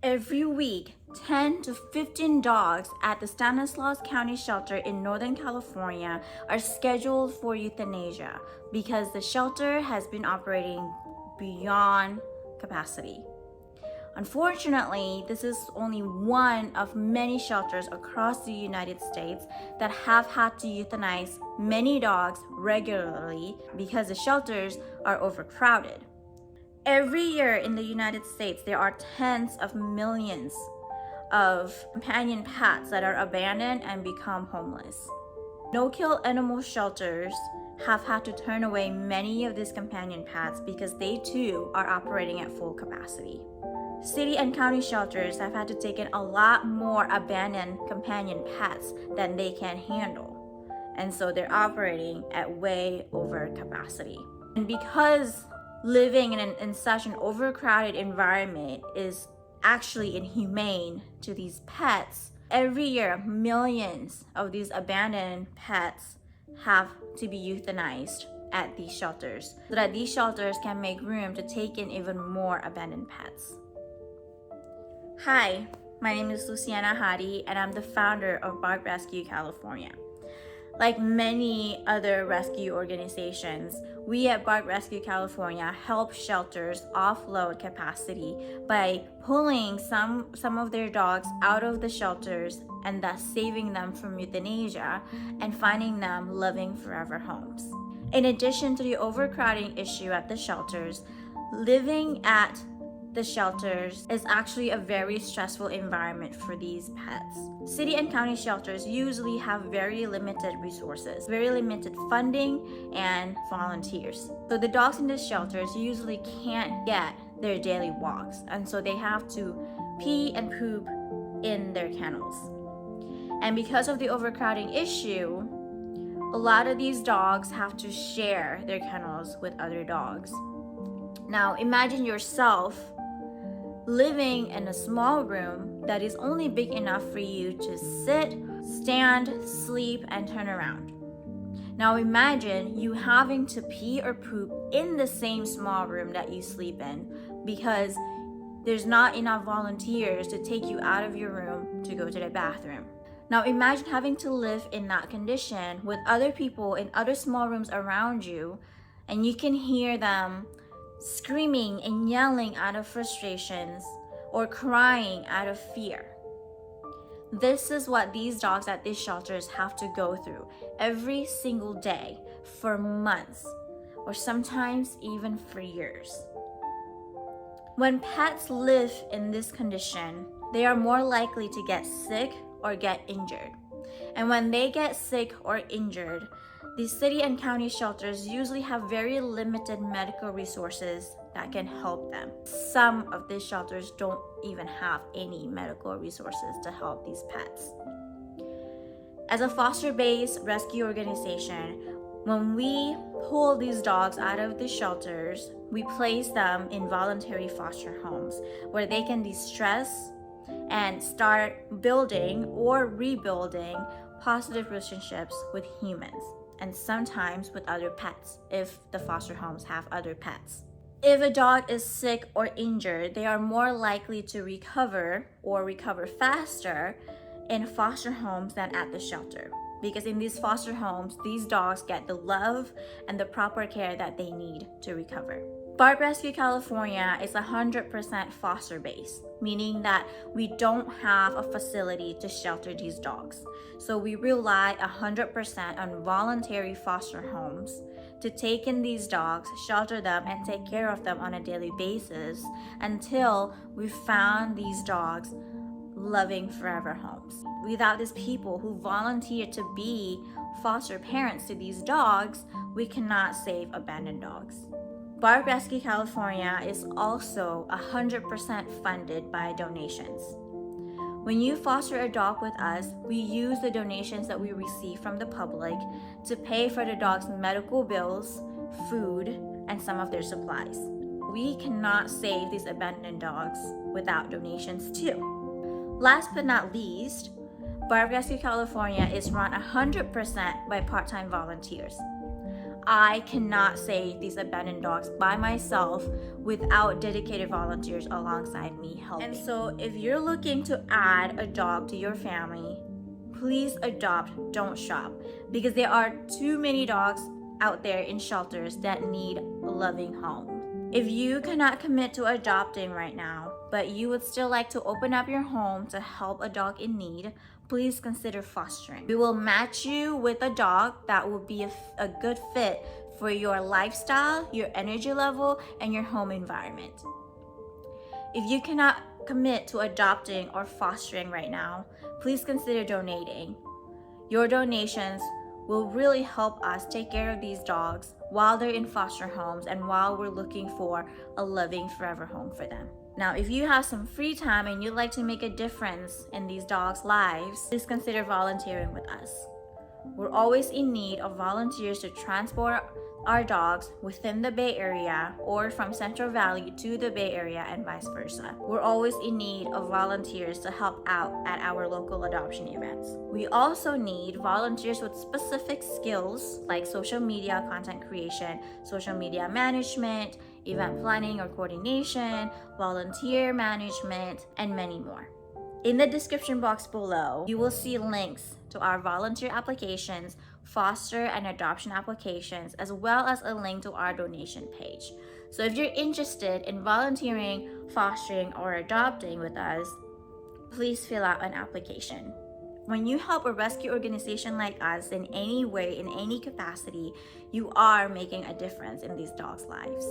Every week, 10 to 15 dogs at the Stanislaus County shelter in Northern California are scheduled for euthanasia because the shelter has been operating beyond capacity. Unfortunately, this is only one of many shelters across the United States that have had to euthanize many dogs regularly because the shelters are overcrowded. Every year in the United States, there are tens of millions of companion pets that are abandoned and become homeless. No-kill animal shelters have had to turn away many of these companion pets because they too are operating at full capacity. City and county shelters have had to take in a lot more abandoned companion pets than they can handle. And so they're operating at way over capacity. And because living in such an overcrowded environment is actually inhumane to these pets, every year millions of these abandoned pets have to be euthanized at these shelters so that these shelters can make room to take in even more abandoned pets. Hi, my name is Luciana Hadi, and I'm the founder of Bark Rescue California. Like many other rescue organizations, we at Bark Rescue California help shelters offload capacity by pulling some of their dogs out of the shelters and thus saving them from euthanasia and finding them loving forever homes. In addition to the overcrowding issue at the shelters, living at the shelters is actually a very stressful environment for these pets. City and county shelters usually have very limited resources, very limited funding and volunteers. So the dogs in the shelters usually can't get their daily walks, and so they have to pee and poop in their kennels. And because of the overcrowding issue, a lot of these dogs have to share their kennels with other dogs. Now imagine yourself living in a small room that is only big enough for you to sit, stand, sleep, and turn around. Now imagine you having to pee or poop in the same small room that you sleep in because there's not enough volunteers to take you out of your room to go to the bathroom. Now imagine having to live in that condition with other people in other small rooms around you, and you can hear them screaming and yelling out of frustrations or crying out of fear. This is what these dogs at these shelters have to go through every single day for months, or sometimes even for years. When pets live in this condition, they are more likely to get sick or get injured. And when they get sick or injured, the city and county shelters usually have very limited medical resources that can help them. Some of these shelters don't even have any medical resources to help these pets. As a foster-based rescue organization, when we pull these dogs out of the shelters, we place them in voluntary foster homes where they can de-stress and start building or rebuilding positive relationships with humans, and sometimes with other pets if the foster homes have other pets. If a dog is sick or injured, they are more likely to recover or recover faster in foster homes than at the shelter, because in these foster homes, these dogs get the love and the proper care that they need to recover. Bark Rescue California is 100% foster-based, meaning that we don't have a facility to shelter these dogs. So we rely 100% on voluntary foster homes to take in these dogs, shelter them, and take care of them on a daily basis until we found these dogs loving forever homes. Without these people who volunteer to be foster parents to these dogs, we cannot save abandoned dogs. Bark Rescue California is also 100% funded by donations. When you foster a dog with us, we use the donations that we receive from the public to pay for the dog's medical bills, food, and some of their supplies. We cannot save these abandoned dogs without donations too. Last but not least, Bark Rescue California is run 100% by part-time volunteers. I cannot save these abandoned dogs by myself without dedicated volunteers alongside me helping. And so if you're looking to add a dog to your family, please adopt, don't shop, because there are too many dogs out there in shelters that need a loving home. If you cannot commit to adopting right now, but you would still like to open up your home to help a dog in need, please consider fostering. We will match you with a dog that will be a good fit for your lifestyle, your energy level, and your home environment. If you cannot commit to adopting or fostering right now, please consider donating. Your donations will really help us take care of these dogs while they're in foster homes and while we're looking for a loving forever home for them. Now, if you have some free time and you'd like to make a difference in these dogs' lives, please consider volunteering with us. We're always in need of volunteers to transport our dogs within the Bay Area or from Central Valley to the Bay Area and vice versa. We're always in need of volunteers to help out at our local adoption events. We also need volunteers with specific skills like social media content creation, social media management, event planning or coordination, volunteer management, and many more. In the description box below, you will see links to our volunteer applications, foster and adoption applications, as well as a link to our donation page. So if you're interested in volunteering, fostering, or adopting with us, please fill out an application. When you help a rescue organization like us in any way, in any capacity, you are making a difference in these dogs' lives.